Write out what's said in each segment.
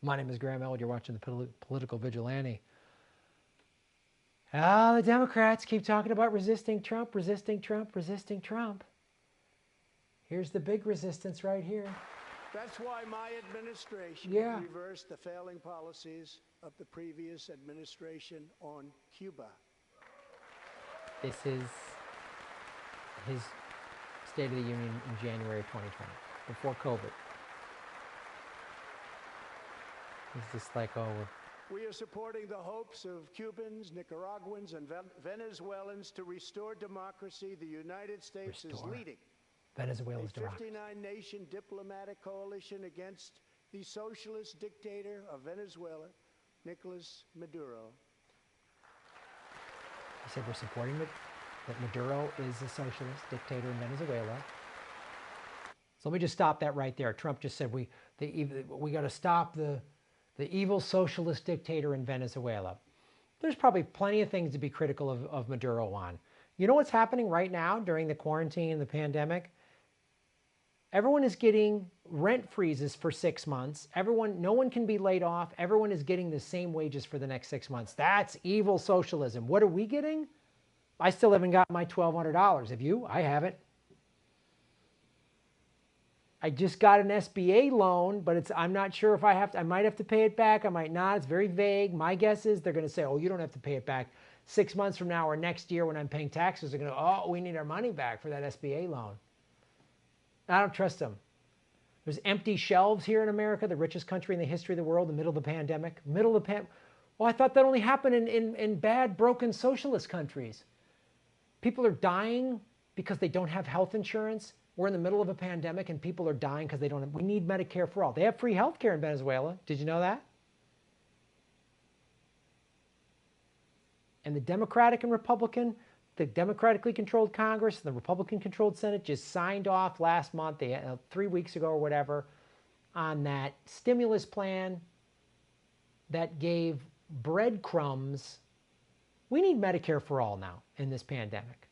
My name is Graham Elwood. You're watching the Political Vigilante. Ah, the Democrats keep talking about resisting Trump, resisting Trump, resisting Trump. Here's the big resistance right here. That's why my administration reversed the failing policies of the previous administration on Cuba. This is his State of the Union in January of 2020, before COVID. He's just like, oh, we are supporting the hopes of Cubans, Nicaraguans, and Venezuelans to restore democracy. The United States is leading Venezuela's a 59-nation diplomatic coalition against the socialist dictator of Venezuela, Nicolas Maduro. He said we're supporting that Maduro is a socialist dictator in Venezuela. So let me just stop that right there. Trump just said we got to stop the evil socialist dictator in Venezuela. There's probably plenty of things to be critical of Maduro on. You know what's happening right now during the quarantine and the pandemic? Everyone is getting rent freezes for 6 months. No one can be laid off. Everyone is getting the same wages for the next 6 months. That's evil socialism. What are we getting? I still haven't got my $1,200. Have you? I haven't. I just got an SBA loan, but I'm not sure if I might have to pay it back. I might not. It's very vague. My guess is they're going to say, oh, you don't have to pay it back 6 months from now or next year when I'm paying taxes. They're going to, oh, we need our money back for that SBA loan. I don't trust them. There's empty shelves here in America, the richest country in the history of the world, in the middle of the pandemic. Well, I thought that only happened in bad, broken socialist countries. People are dying because they don't have health insurance. We're in the middle of a pandemic and people are dying because we need Medicare for all. They have free health care in Venezuela. Did you know that? And the Democratic and Republican, the democratically controlled Congress and the Republican controlled Senate just signed off last month, 3 weeks ago or whatever, on that stimulus plan that gave breadcrumbs. We need Medicare for all now in this pandemic.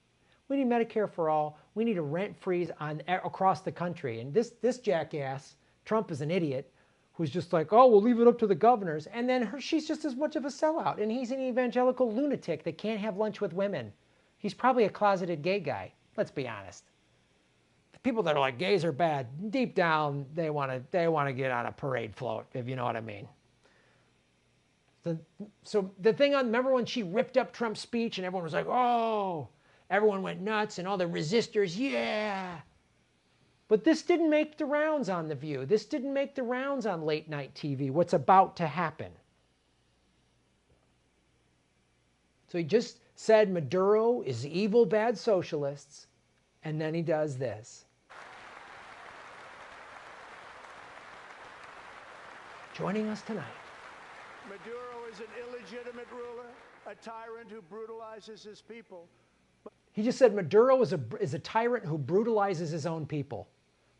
We need Medicare for all. We need a rent freeze across the country. And this jackass, Trump, is an idiot who's just like, oh, we'll leave it up to the governors. And then she's just as much of a sellout. And he's an evangelical lunatic that can't have lunch with women. He's probably a closeted gay guy. Let's be honest. The people that are like gays are bad, deep down they want to get on a parade float, if you know what I mean. So the thing remember when she ripped up Trump's speech and everyone was like, oh. Everyone went nuts and all the resistors, yeah. But this didn't make the rounds on The View. This didn't make the rounds on late night TV, what's about to happen. So he just said Maduro is evil, bad socialists, and then he does this. Joining us tonight. Maduro is an illegitimate ruler, a tyrant who brutalizes his people. He just said Maduro is a tyrant who brutalizes his own people.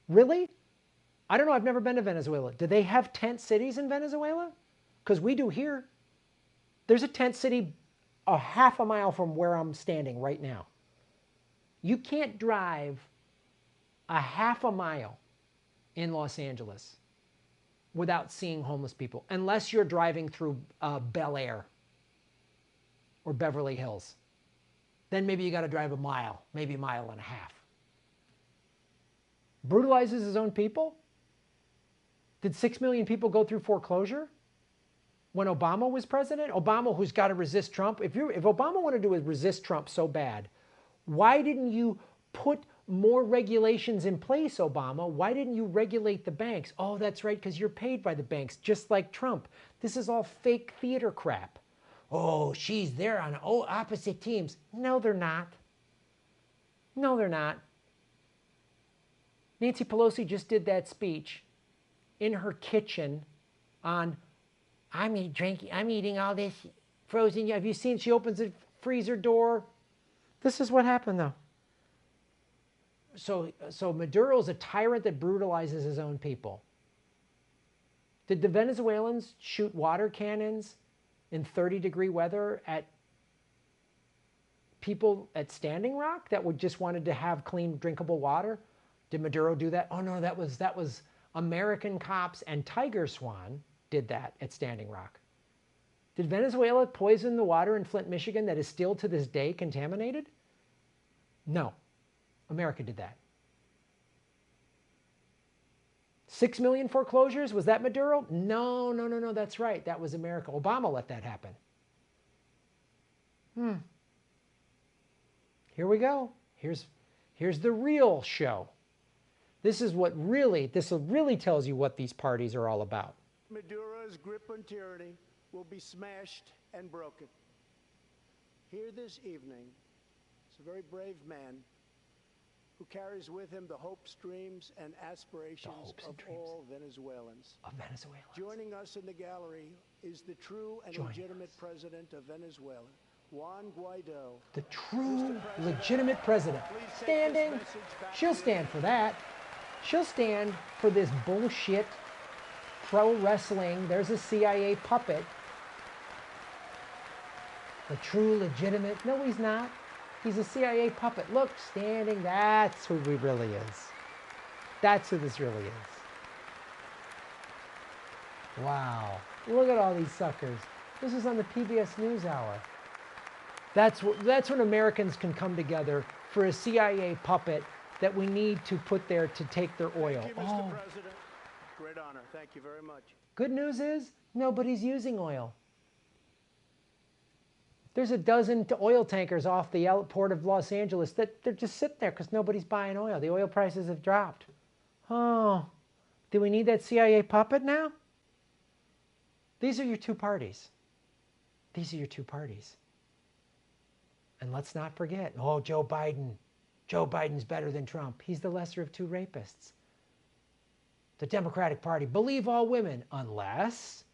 Really? I don't know. I've never been to Venezuela. Do they have tent cities in Venezuela? Because we do here. There's a tent city a half a mile from where I'm standing right now. You can't drive a half a mile in Los Angeles without seeing homeless people, unless you're driving through Bel Air or Beverly Hills. Then maybe you got to drive a mile, maybe a mile and a half. Brutalizes his own people? Did 6 million people go through foreclosure when Obama was president? Obama, who's got to resist Trump. If Obama wanted to resist Trump so bad, why didn't you put more regulations in place, Obama? Why didn't you regulate the banks? Oh, that's right, because you're paid by the banks, just like Trump. This is all fake theater crap. Oh, they're on opposite teams. No, they're not. No, they're not. Nancy Pelosi just did that speech in her kitchen on, I'm eating all this frozen. Have you seen, she opens the freezer door. This is what happened, though. So Maduro's a tyrant that brutalizes his own people. Did the Venezuelans shoot water cannons in 30-degree weather at people at Standing Rock that would just wanted to have clean, drinkable water? Did Maduro do that? Oh no, that was American cops and Tiger Swan did that at Standing Rock. Did Venezuela poison the water in Flint, Michigan that is still to this day contaminated? No. America did that. 6 million foreclosures? Was that Maduro? No, no, no, no, that's right. That was America. Obama let that happen. Here we go. Here's the real show. This really tells you what these parties are all about. Maduro's grip on tyranny will be smashed and broken. Here this evening is a very brave man who carries with him the hopes, dreams, and aspirations of all Venezuelans. Joining us in the gallery is the true and legitimate president of Venezuela, Juan Guaido. The true, legitimate president. Standing. She'll stand for that. She'll stand for this bullshit pro wrestling. There's a CIA puppet. The true, legitimate. No, he's not. He's a CIA puppet. Look, standing. That's who he really is. That's who this really is. Wow. Look at all these suckers. This is on the PBS NewsHour. That's when Americans can come together for a CIA puppet that we need to put there to take their oil. Thank you, Mr. President. Great honor. Thank you very much. Good news is nobody's using oil. There's a dozen oil tankers off the port of Los Angeles that they're just sitting there because nobody's buying oil. The oil prices have dropped. Oh, do we need that CIA puppet now? These are your two parties. These are your two parties. And let's not forget, oh, Joe Biden. Joe Biden's better than Trump. He's the lesser of two rapists. The Democratic Party, believe all women, unless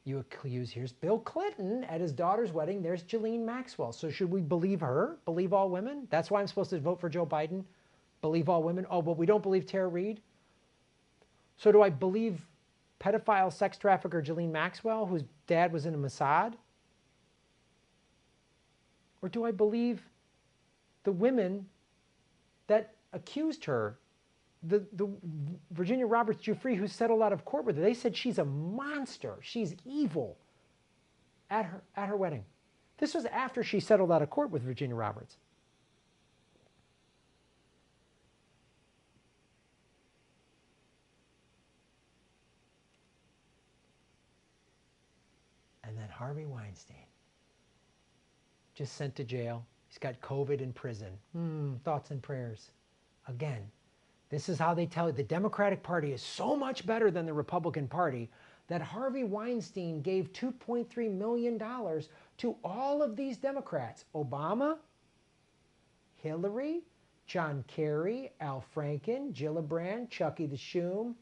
you accuse, here's Bill Clinton at his daughter's wedding. There's Ghislaine Maxwell. So should we believe her? Believe all women? That's why I'm supposed to vote for Joe Biden? Believe all women? Oh, but we don't believe Tara Reid? So do I believe pedophile sex trafficker Ghislaine Maxwell, whose dad was in a Mossad? Or do I believe the women that accused her, the Virginia Roberts Giuffre, who settled out of court with her? They said she's a monster. She's evil at her wedding. This was after she settled out of court with Virginia Roberts. And then Harvey Weinstein, just sent to jail. He's got COVID in prison. Thoughts and prayers. Again, this is how they tell you the Democratic Party is so much better than the Republican Party that Harvey Weinstein gave $2.3 million to all of these Democrats. Obama, Hillary, John Kerry, Al Franken, Gillibrand, Chucky the Shoom,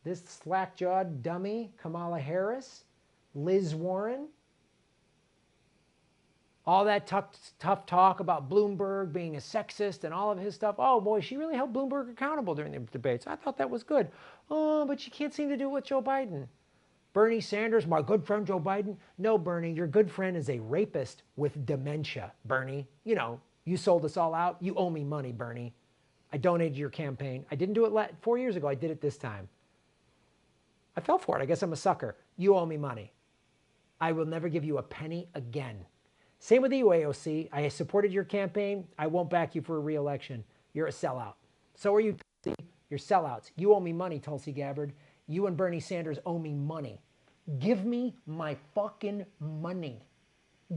this slack-jawed dummy, Kamala Harris, Liz Warren. All that tough talk about Bloomberg being a sexist and all of his stuff. Oh, boy, she really held Bloomberg accountable during the debates. I thought that was good. Oh, but she can't seem to do it with Joe Biden. Bernie Sanders, my good friend Joe Biden. No, Bernie, your good friend is a rapist with dementia, Bernie. You know, you sold us all out. You owe me money, Bernie. I donated your campaign. I didn't do it 4 years ago. I did it this time. I fell for it. I guess I'm a sucker. You owe me money. I will never give you a penny again. Same with you, AOC. I supported your campaign. I won't back you for a re-election. You're a sellout. So are you, Tulsi. You're sellouts. You owe me money, Tulsi Gabbard. You and Bernie Sanders owe me money. Give me my fucking money.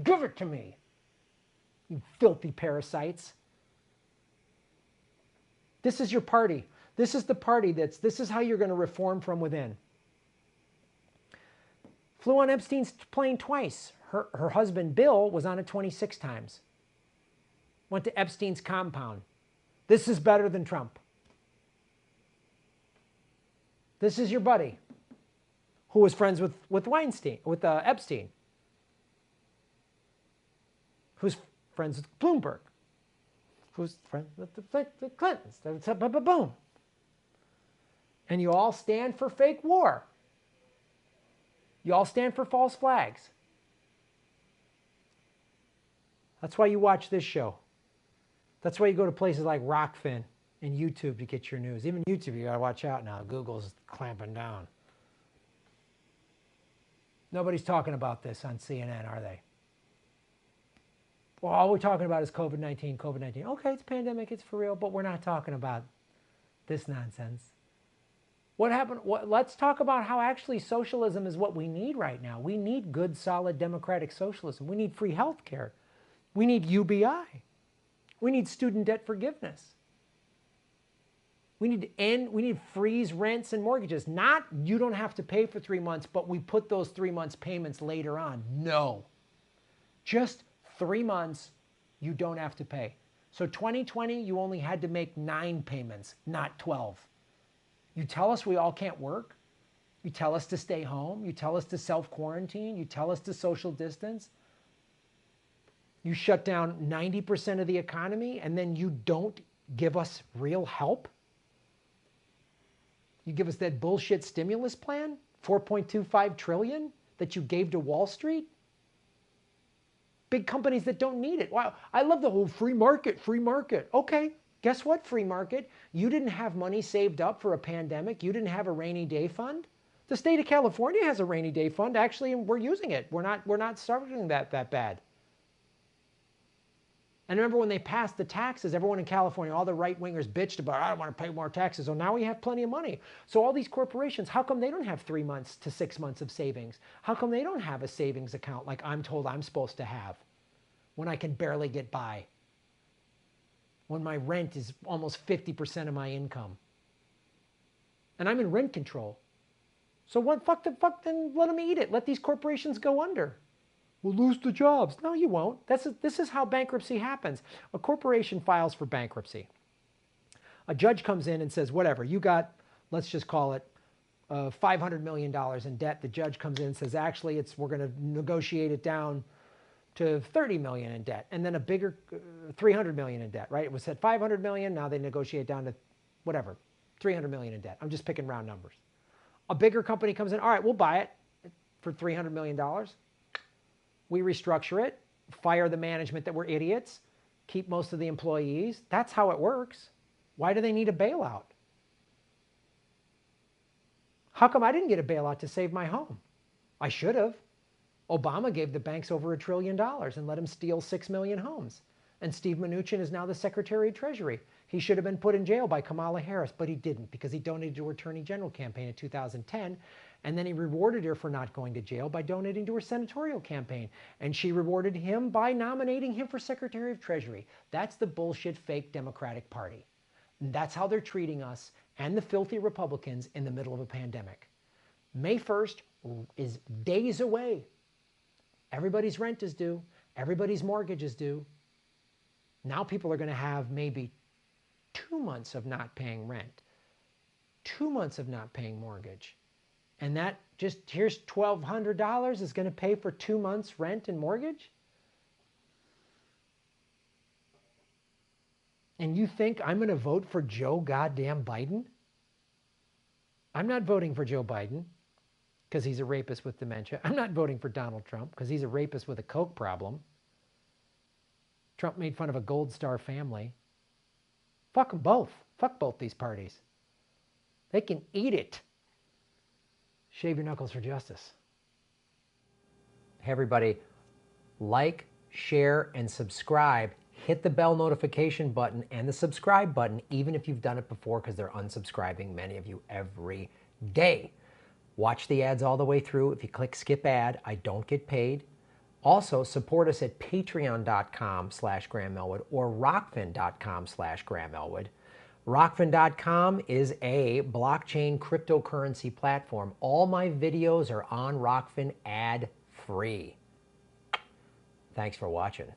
Give it to me, you filthy parasites. This is your party. This is the party this is how you're going to reform from within. Flew on Epstein's plane twice. Her husband, Bill, was on it 26 times. Went to Epstein's compound. This is better than Trump. This is your buddy who was friends with Weinstein, with Epstein, who's friends with Bloomberg, who's friends with the Clintons. Boom. And you all stand for fake war. You all stand for false flags. That's why you watch this show. That's why you go to places like Rockfin and YouTube to get your news. Even YouTube, you gotta watch out now. Google's clamping down. Nobody's talking about this on CNN, are they? Well, all we're talking about is COVID-19, COVID-19. Okay, it's a pandemic, it's for real, but we're not talking about this nonsense. What happened? Let's talk about how actually socialism is what we need right now. We need good, solid, democratic socialism. We need free health care. We need UBI. We need student debt forgiveness. We need to freeze rents and mortgages. Not you don't have to pay for 3 months, but we put those 3 months payments later on. No. Just 3 months, you don't have to pay. So 2020, you only had to make 9 payments, not 12. You tell us we all can't work. You tell us to stay home. You tell us to self-quarantine. You tell us to social distance. You shut down 90% of the economy, and then you don't give us real help? You give us that bullshit stimulus plan, $4.25 trillion that you gave to Wall Street? Big companies that don't need it. Wow, I love the whole free market, free market. Okay, guess what, free market? You didn't have money saved up for a pandemic. You didn't have a rainy day fund. The state of California has a rainy day fund, actually, and we're using it. We're not struggling that bad. And remember when they passed the taxes, everyone in California, all the right-wingers bitched about, I don't want to pay more taxes. So now we have plenty of money. So all these corporations, how come they don't have 3 months to 6 months of savings? How come they don't have a savings account like I'm told I'm supposed to have when I can barely get by? When my rent is almost 50% of my income. And I'm in rent control. So what, fuck, then let them eat it. Let these corporations go under. We'll lose the jobs. No, you won't. This is how bankruptcy happens. A corporation files for bankruptcy. A judge comes in and says, whatever, you got, let's just call it $500 million in debt. The judge comes in and says, actually, we're going to negotiate it down to 30 million in debt, and then a bigger 300 million in debt, right? It was at 500 million, now they negotiate down to whatever, 300 million in debt. I'm just picking round numbers. A bigger company comes in, all right, we'll buy it for $300 million. We restructure it, fire the management that were idiots, keep most of the employees. That's how it works. Why do they need a bailout? How come I didn't get a bailout to save my home? I should have. Obama gave the banks over $1 trillion and let them steal 6 million homes. And Steve Mnuchin is now the Secretary of Treasury. He should have been put in jail by Kamala Harris, but he didn't because he donated to her Attorney General campaign in 2010. And then he rewarded her for not going to jail by donating to her senatorial campaign. And she rewarded him by nominating him for Secretary of Treasury. That's the bullshit fake Democratic Party. And that's how they're treating us and the filthy Republicans in the middle of a pandemic. May 1st is days away. Everybody's rent is due. Everybody's mortgage is due. Now people are going to have maybe 2 months of not paying rent, 2 months of not paying mortgage. And that just, here's $1,200 is going to pay for 2 months rent and mortgage? And you think I'm going to vote for Joe goddamn Biden? I'm not voting for Joe Biden because he's a rapist with dementia. I'm not voting for Donald Trump because he's a rapist with a coke problem. Trump made fun of a Gold Star family. Fuck them both. Fuck both these parties. They can eat it. Shave your knuckles for justice. Hey everybody, like, share, and subscribe. Hit the bell notification button and the subscribe button, even if you've done it before, because they're unsubscribing, many of you, every day. Watch the ads all the way through. If you click skip ad, I don't get paid. Also, support us at patreon.com/GrahamElwood or rockfin.com/GrahamElwood. Rockfin.com is a blockchain cryptocurrency platform. All my videos are on Rockfin ad-free. Thanks for watching.